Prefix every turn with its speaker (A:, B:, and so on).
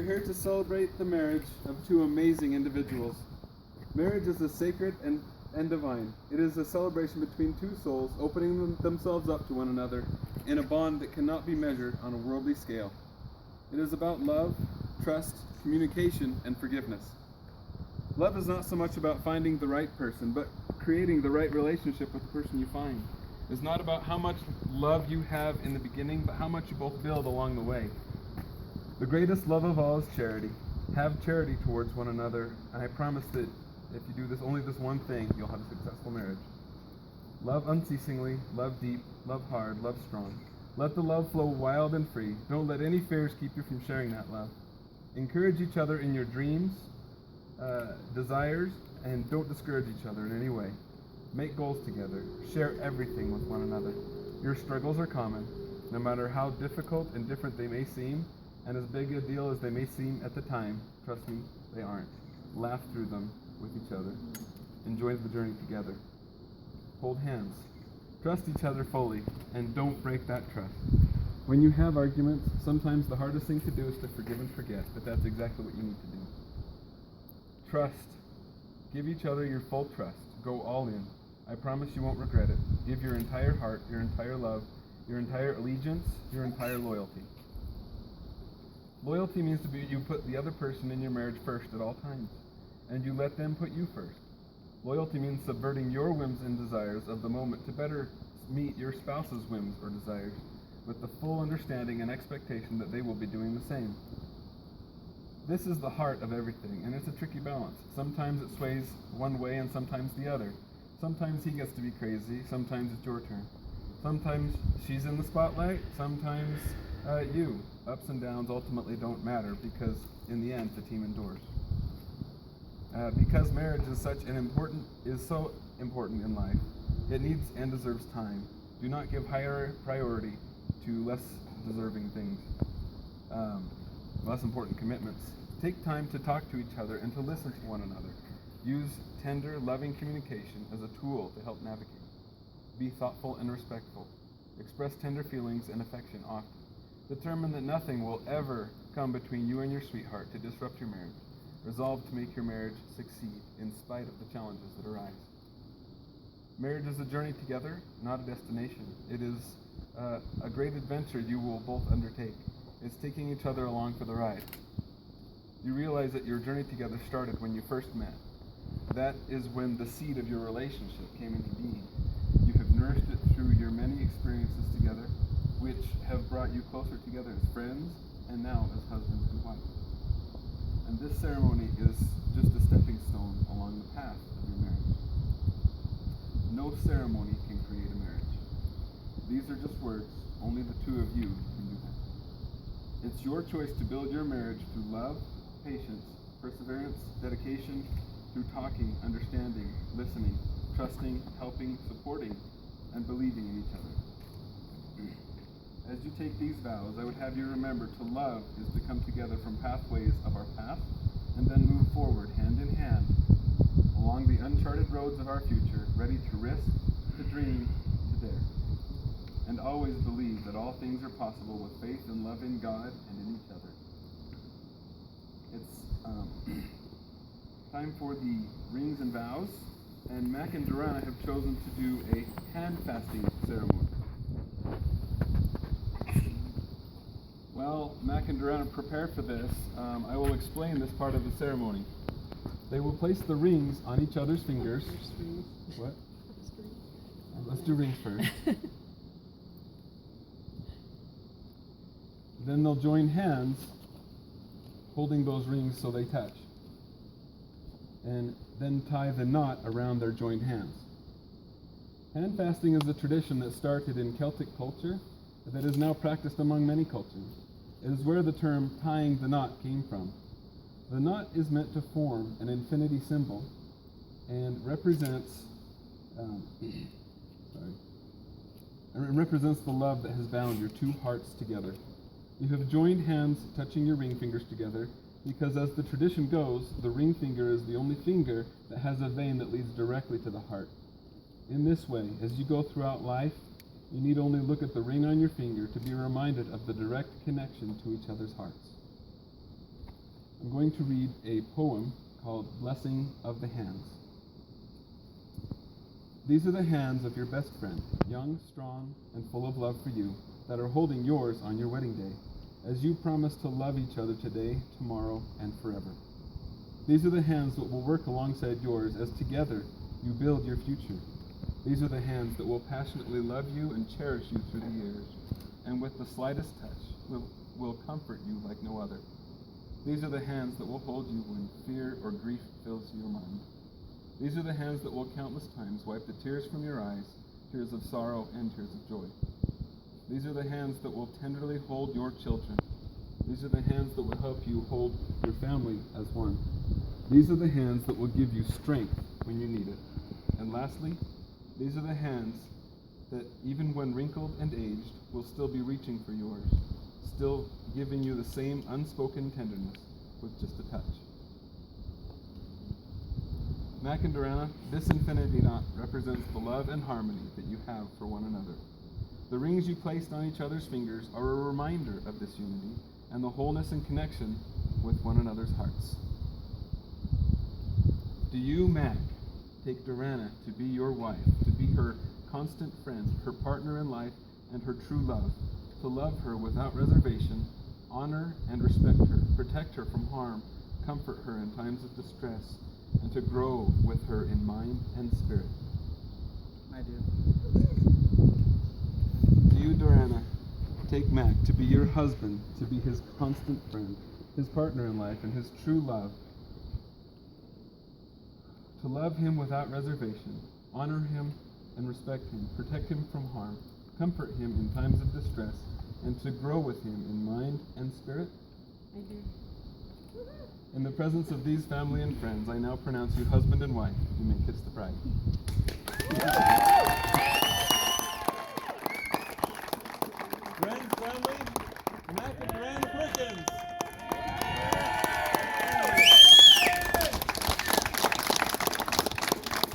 A: are here to celebrate the marriage of two amazing individuals. Marriage is a sacred and divine. It is a celebration between two souls opening themselves up to one another in a bond that cannot be measured on a worldly scale. It is about love, trust, communication, and forgiveness. Love is not so much about finding the right person, but creating the right relationship with the person you find. It's not about how much love you have in the beginning, but how much you both build along the way. The greatest love of all is charity. Have charity towards one another, and I promise that if you do only this one thing, you'll have a successful marriage. Love unceasingly, love deep, love hard, love strong. Let the love flow wild and free. Don't let any fears keep you from sharing that love. Encourage each other in your dreams, desires, and don't discourage each other in any way. Make goals together. Share everything with one another. Your struggles are common, no matter how difficult and different they may seem, and as big a deal as they may seem at the time, trust me, they aren't. Laugh through them with each other. Enjoy the journey together. Hold hands. Trust each other fully, and don't break that trust. When you have arguments, sometimes the hardest thing to do is to forgive and forget, but that's exactly what you need to do. Trust. Give each other your full trust. Go all in. I promise you won't regret it. Give your entire heart, your entire love, your entire allegiance, your entire loyalty. Loyalty means you put the other person in your marriage first at all times, and you let them put you first. Loyalty means subverting your whims and desires of the moment to better meet your spouse's whims or desires, with the full understanding and expectation that they will be doing the same. This is the heart of everything, and it's a tricky balance. Sometimes it sways one way and sometimes the other. Sometimes he gets to be crazy, sometimes it's your turn. Sometimes she's in the spotlight, sometimes you. Ups and downs ultimately don't matter because in the end the team endures. Because marriage is so important in life, it needs and deserves time. Do not give higher priority to less deserving things, less important commitments. Take time to talk to each other and to listen to one another. Use tender, loving communication as a tool to help navigate. Be thoughtful and respectful. Express tender feelings and affection often. Determine that nothing will ever come between you and your sweetheart to disrupt your marriage. Resolve to make your marriage succeed in spite of the challenges that arise. Marriage is a journey together, not a destination. It is a great adventure you will both undertake. It's taking each other along for the ride. You realize that your journey together started when you first met. That is when the seed of your relationship came into being. You have nourished it through your many experiences together, which have brought you closer together as friends and now as husband and wife. And this ceremony is just a stepping stone along the path of your marriage. No ceremony can create a marriage. These are just words. Only the two of you can do that. It's your choice to build your marriage through love, patience, perseverance, dedication, through talking, understanding, listening, trusting, helping, supporting, and believing in each other. As you take these vows, I would have you remember to love is to come together from pathways of our past and then move forward hand in hand along the uncharted roads of our future, ready to risk, to dream, to dare. And always believe that all things are possible with faith and love in God and in each other. It's time for the rings and vows, and Mac and Doranna have chosen to do a hand fasting ceremony. While Mac and Doranna prepare for this, I will explain this part of the ceremony. They will place the rings on each other's fingers. What? Let's do rings first. Then they'll join hands, holding those rings so they touch. And then tie the knot around their joined hands. Hand fasting is a tradition that started in Celtic culture that is now practiced among many cultures. It is where the term tying the knot came from. The knot is meant to form an infinity symbol and represents the love that has bound your two hearts together. You have joined hands, touching your ring fingers together, because as the tradition goes, the ring finger is the only finger that has a vein that leads directly to the heart. In this way, as you go throughout life, you need only look at the ring on your finger to be reminded of the direct connection to each other's hearts. I'm going to read a poem called Blessing of the Hands. These are the hands of your best friend, young, strong, and full of love for you, that are holding yours on your wedding day, as you promise to love each other today, tomorrow, and forever. These are the hands that will work alongside yours as together you build your future. These are the hands that will passionately love you and cherish you through the years, and with the slightest touch will comfort you like no other. These are the hands that will hold you when fear or grief fills your mind. These are the hands that will countless times wipe the tears from your eyes, tears of sorrow and tears of joy. These are the hands that will tenderly hold your children. These are the hands that will help you hold your family as one. These are the hands that will give you strength when you need it. And lastly, these are the hands that, even when wrinkled and aged, will still be reaching for yours, still giving you the same unspoken tenderness with just a touch. Mac and Doranna, this infinity knot represents the love and harmony that you have for one another. The rings you placed on each other's fingers are a reminder of this unity and the wholeness and connection with one another's hearts. Do you, Mac, take Doranna to be your wife, to be her constant friend, her partner in life, and her true love, to love her without reservation, honor and respect her, protect her from harm, comfort her in times of distress, and to grow with her in mind and spirit?
B: I do.
A: Do you, Doranna, take Mac to be your husband, to be his constant friend, his partner in life, and his true love, to love him without reservation, honor him and respect him, protect him from harm, comfort him in times of distress, and to grow with him in mind and spirit?
C: I do.
A: In the presence of these family and friends, I now pronounce you husband and wife. You may kiss the bride. Friends, family, Mac and Doranna Perkins.